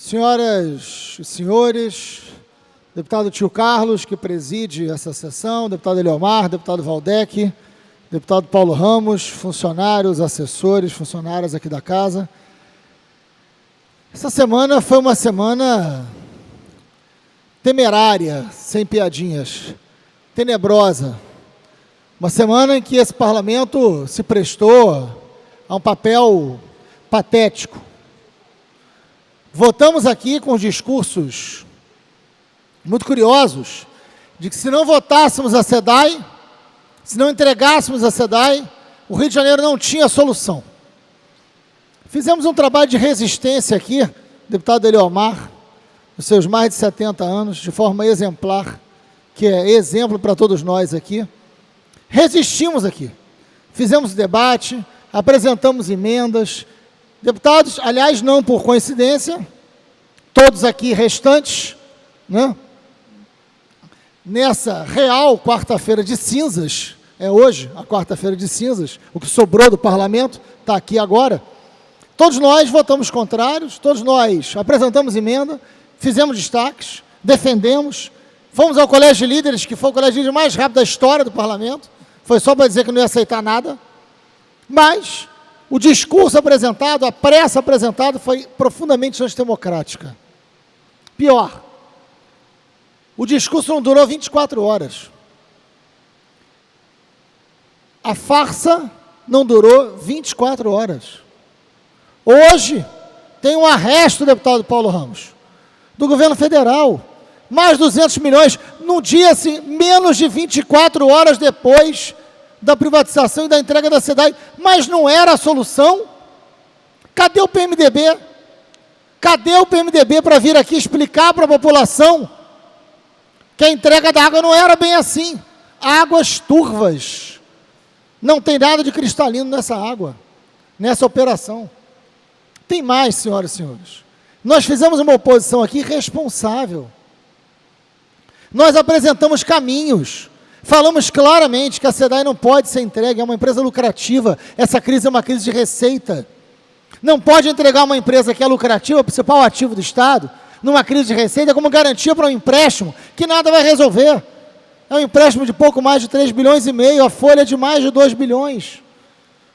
Senhoras e senhores, deputado Tio Carlos, que preside essa sessão, deputado Eliomar, deputado Valdec, deputado Paulo Ramos, funcionários, assessores, funcionárias aqui da casa. Essa semana foi uma semana temerária, sem piadinhas, tenebrosa. Uma semana em que esse parlamento se prestou a um papel patético. Votamos aqui com discursos muito curiosos, de que se não votássemos a SEDAI, se não entregássemos a SEDAI, o Rio de Janeiro não tinha solução. Fizemos um trabalho de resistência aqui, deputado Eliomar, nos seus mais de 70 anos, de forma exemplar, que é exemplo para todos nós aqui. Resistimos aqui, fizemos debate, apresentamos emendas. Deputados, aliás, não por coincidência, todos aqui restantes, né? Nessa real quarta-feira de cinzas, é hoje a quarta-feira de cinzas, o que sobrou do parlamento está aqui agora. Todos nós votamos contrários, todos nós apresentamos emenda, fizemos destaques, defendemos, fomos ao colégio de líderes, que foi o colégio de líderes mais rápido da história do parlamento, foi só para dizer que não ia aceitar nada, mas o discurso apresentado, a pressa apresentada foi profundamente antidemocrática. Pior, o discurso não durou 24 horas. A farsa não durou 24 horas. Hoje, tem um arresto, deputado Paulo Ramos, do governo federal, mais 200 milhões, num dia assim, menos de 24 horas depois da privatização e da entrega da SEDAI, mas não era a solução? Cadê o PMDB? Cadê o PMDB para vir aqui explicar para a população que a entrega da água não era bem assim? Águas turvas. Não tem nada de cristalino nessa água, nessa operação. Tem mais, senhoras e senhores. Nós fizemos uma oposição aqui responsável. Nós apresentamos caminhos. Falamos claramente que a SEDAI não pode ser entregue, é uma empresa lucrativa, essa crise é uma crise de receita. Não pode entregar uma empresa que é lucrativa, o principal ativo do Estado, numa crise de receita, como garantia para um empréstimo que nada vai resolver. É um empréstimo de pouco mais de 3,5 bilhões, a folha de mais de 2 bilhões.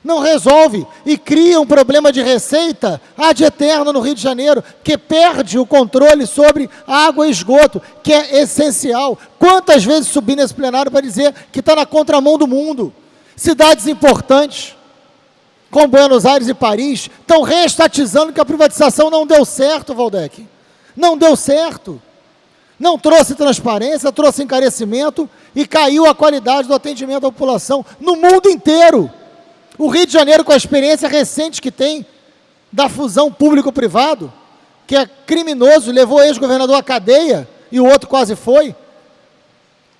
Não resolve e cria um problema de receita ad eterno no Rio de Janeiro, que perde o controle sobre água e esgoto, que é essencial. Quantas vezes subi nesse plenário para dizer que está na contramão do mundo? Cidades importantes, como Buenos Aires e Paris, estão reestatizando que a privatização não deu certo, Valdec. Não deu certo. Não trouxe transparência, trouxe encarecimento e caiu a qualidade do atendimento à população no mundo inteiro. O Rio de Janeiro, com a experiência recente que tem da fusão público-privado, que é criminoso, levou o ex-governador à cadeia, e o outro quase foi,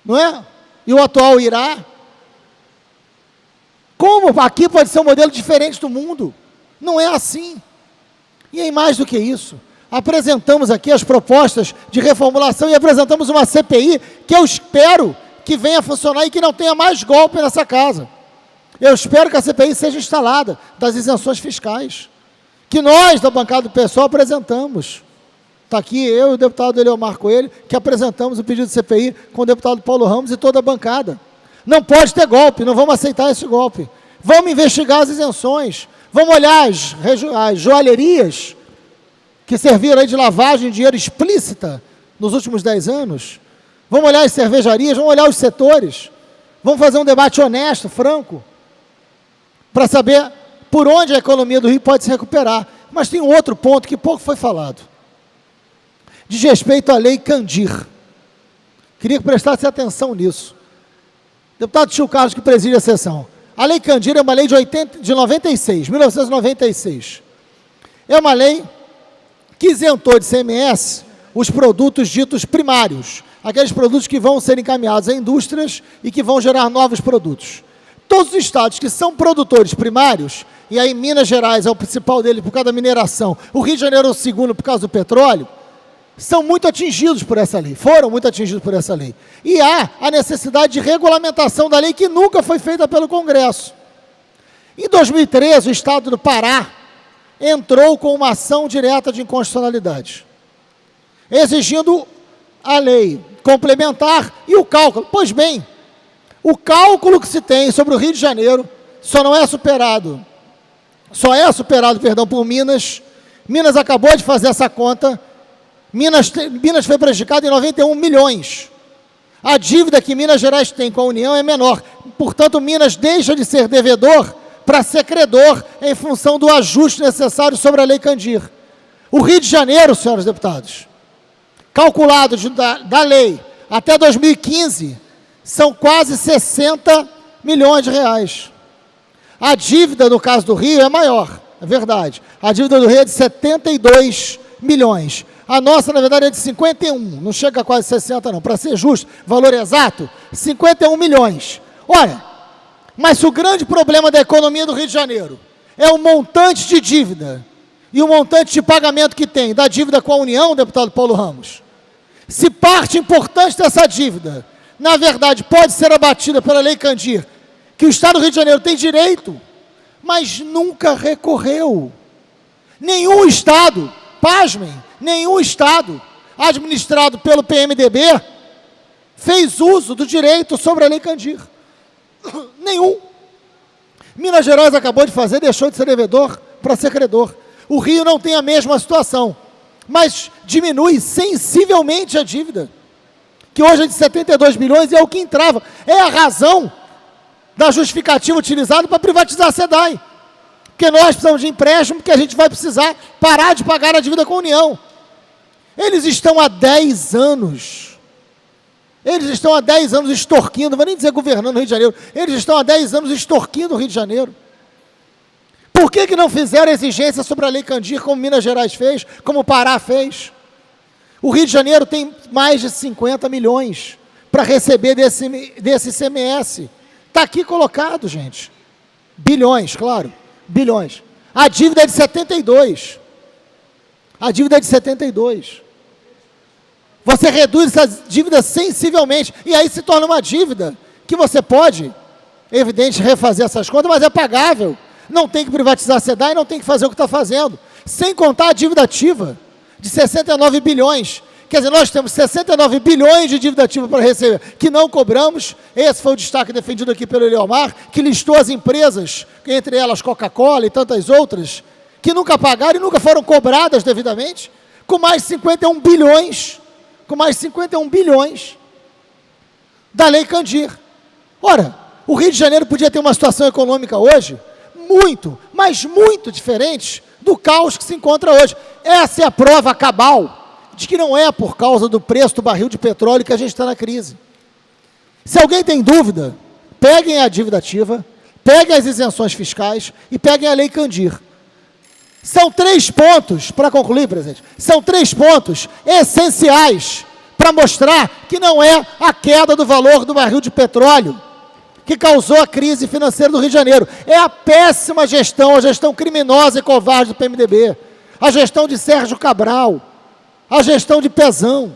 não é? E o atual irá. Como aqui pode ser um modelo diferente do mundo? Não é assim. E em mais do que isso, apresentamos aqui as propostas de reformulação e apresentamos uma CPI que eu espero que venha funcionar e que não tenha mais golpe nessa casa. Eu espero que a CPI seja instalada das isenções fiscais, que nós, da bancada do PSOL, apresentamos. Está aqui eu e o deputado Eliomar Coelho, que apresentamos o pedido de CPI com o deputado Paulo Ramos e toda a bancada. Não pode ter golpe, não vamos aceitar esse golpe. Vamos investigar as isenções, vamos olhar as joalherias que serviram aí de lavagem de dinheiro explícita nos últimos 10 anos. Vamos olhar as cervejarias, vamos olhar os setores. Vamos fazer um debate honesto, franco, para saber por onde a economia do Rio pode se recuperar. Mas tem um outro ponto que pouco foi falado. Diz respeito à lei Candir. Queria que prestasse atenção nisso. Deputado Tio Carlos, que preside a sessão. A lei Candir é uma lei de 1996. É uma lei que isentou de ICMS os produtos ditos primários, aqueles produtos que vão ser encaminhados a indústrias e que vão gerar novos produtos. Todos os estados que são produtores primários, e aí Minas Gerais é o principal dele por causa da mineração, o Rio de Janeiro é o segundo por causa do petróleo, são muito atingidos por essa lei, foram muito atingidos por essa lei. E há a necessidade de regulamentação da lei que nunca foi feita pelo Congresso. Em 2013, o estado do Pará entrou com uma ação direta de inconstitucionalidade. exigindo a lei complementar e o cálculo. Pois bem, o cálculo que se tem sobre o Rio de Janeiro só é superado, por Minas. Minas acabou de fazer essa conta. Minas foi prejudicada em 91 milhões. A dívida que Minas Gerais tem com a União é menor. Portanto, Minas deixa de ser devedor para ser credor em função do ajuste necessário sobre a Lei Candir. O Rio de Janeiro, senhores deputados, calculado da lei até 2015, são quase 60 milhões de reais. A dívida, no caso do Rio, é maior, é verdade. A dívida do Rio é de 72 milhões. A nossa, na verdade, é de 51, não chega a quase 60 não. Para ser justo, valor exato, 51 milhões. Olha, mas se o grande problema da economia do Rio de Janeiro é o montante de dívida e o montante de pagamento que tem da dívida com a União, deputado Paulo Ramos, se parte importante dessa dívida, na verdade, pode ser abatida pela Lei Candir, que o Estado do Rio de Janeiro tem direito, mas nunca recorreu. Nenhum Estado, pasmem, nenhum Estado administrado pelo PMDB fez uso do direito sobre a Lei Candir. Nenhum. Minas Gerais acabou de fazer, deixou de ser devedor para ser credor. O Rio não tem a mesma situação, mas diminui sensivelmente a dívida, que hoje é de 72 bilhões e é o que entrava. É a razão da justificativa utilizada para privatizar a SEDAI. Porque nós precisamos de empréstimo, porque a gente vai precisar parar de pagar a dívida com a União. Eles estão há 10 anos. Eles estão há 10 anos extorquindo, não vou nem dizer governando o Rio de Janeiro. Eles estão há 10 anos extorquindo o Rio de Janeiro. Por que não fizeram exigência sobre a Lei Candir, como Minas Gerais fez, como o Pará fez? O Rio de Janeiro tem mais de 50 milhões para receber desse ICMS. Está aqui colocado, gente. Bilhões, claro. Bilhões. A dívida é de 72. A dívida é de 72. Você reduz essa dívida sensivelmente, e aí se torna uma dívida que você pode, evidente, refazer essas contas, mas é pagável. Não tem que privatizar a SEDAI, não tem que fazer o que está fazendo. Sem contar a dívida ativa de 69 bilhões. Quer dizer, nós temos 69 bilhões de dívida ativa para receber, que não cobramos. Esse foi o destaque defendido aqui pelo Eliomar, que listou as empresas, entre elas Coca-Cola e tantas outras, que nunca pagaram e nunca foram cobradas devidamente, com mais 51 bilhões, da Lei Candir. Ora, o Rio de Janeiro podia ter uma situação econômica hoje muito, mas muito diferente do caos que se encontra hoje. Essa é a prova cabal de que não é por causa do preço do barril de petróleo que a gente está na crise. Se alguém tem dúvida, peguem a dívida ativa, peguem as isenções fiscais e peguem a Lei Candir. São 3 pontos, para concluir, presidente, são 3 pontos essenciais para mostrar que não é a queda do valor do barril de petróleo que causou a crise financeira do Rio de Janeiro. É a péssima gestão, a gestão criminosa e covarde do PMDB, a gestão de Sérgio Cabral, a gestão de Pezão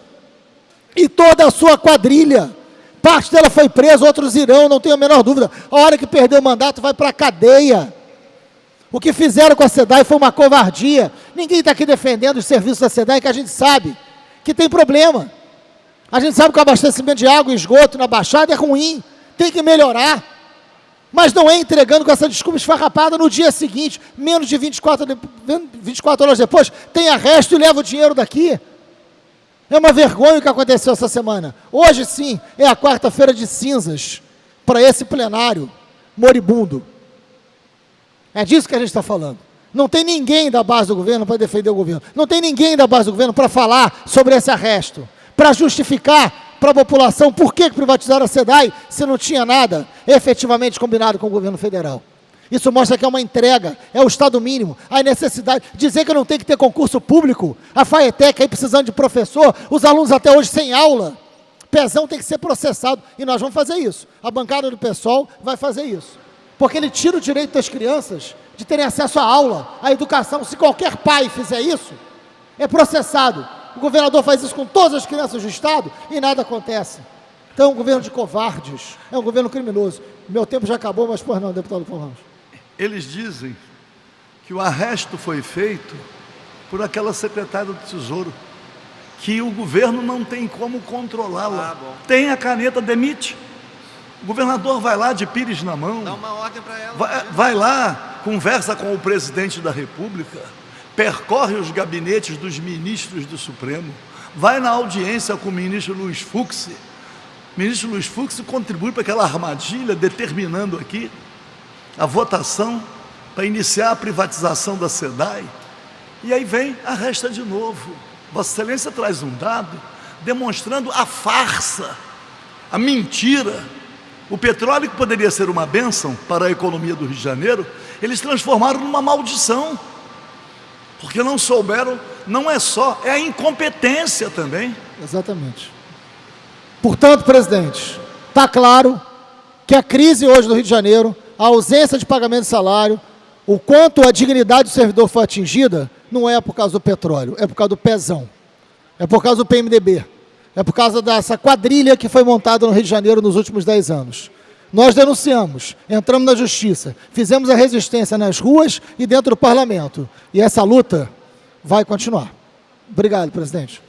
e toda a sua quadrilha. Parte dela foi presa, outros irão, não tenho a menor dúvida. A hora que perdeu o mandato vai para a cadeia. O que fizeram com a SEDAI foi uma covardia. Ninguém está aqui defendendo os serviços da SEDAI, que a gente sabe que tem problema. A gente sabe que o abastecimento de água e esgoto na Baixada é ruim, tem que melhorar. Mas não é entregando com essa desculpa esfarrapada no dia seguinte, menos de 24 horas depois, tem arresto e leva o dinheiro daqui. É uma vergonha o que aconteceu essa semana. Hoje sim, é a quarta-feira de cinzas para esse plenário moribundo. É disso que a gente está falando. Não tem ninguém da base do governo para defender o governo. Não tem ninguém da base do governo para falar sobre esse arresto, para justificar para a população por que privatizaram a SEDAI se não tinha nada efetivamente combinado com o governo federal. Isso mostra que é uma entrega, é o Estado mínimo, a necessidade. Dizer que não tem que ter concurso público, a FAETEC aí precisando de professor, os alunos até hoje sem aula. Pezão tem que ser processado e nós vamos fazer isso. A bancada do PSOL vai fazer isso. Porque ele tira o direito das crianças de terem acesso à aula, à educação. Se qualquer pai fizer isso, é processado. O governador faz isso com todas as crianças do Estado e nada acontece. Então é um governo de covardes, é um governo criminoso. Meu tempo já acabou, mas por não, deputado Paulo Ramos. Eles dizem que o arresto foi feito por aquela secretária do Tesouro, que o governo não tem como controlá-la. bom. Tem a caneta, demite. O governador vai lá de pires na mão. Dá uma ordem para ela. Vai lá, conversa com o presidente da República, percorre os gabinetes dos ministros do Supremo, vai na audiência com o ministro Luiz Fux. O ministro Luiz Fux contribui para aquela armadilha, determinando aqui a votação para iniciar a privatização da SEDAI. E aí vem, arresta de novo. Vossa Excelência traz um dado demonstrando a farsa, a mentira. O petróleo, que poderia ser uma bênção para a economia do Rio de Janeiro, eles transformaram numa maldição, porque não souberam, não é só, é a incompetência também. Exatamente. Portanto, presidente, está claro que a crise hoje do Rio de Janeiro, a ausência de pagamento de salário, o quanto a dignidade do servidor foi atingida, não é por causa do petróleo, é por causa do pezão, é por causa do PMDB, é por causa dessa quadrilha que foi montada no Rio de Janeiro nos últimos 10 anos. Nós denunciamos, entramos na justiça, fizemos a resistência nas ruas e dentro do parlamento. E essa luta vai continuar. Obrigado, presidente.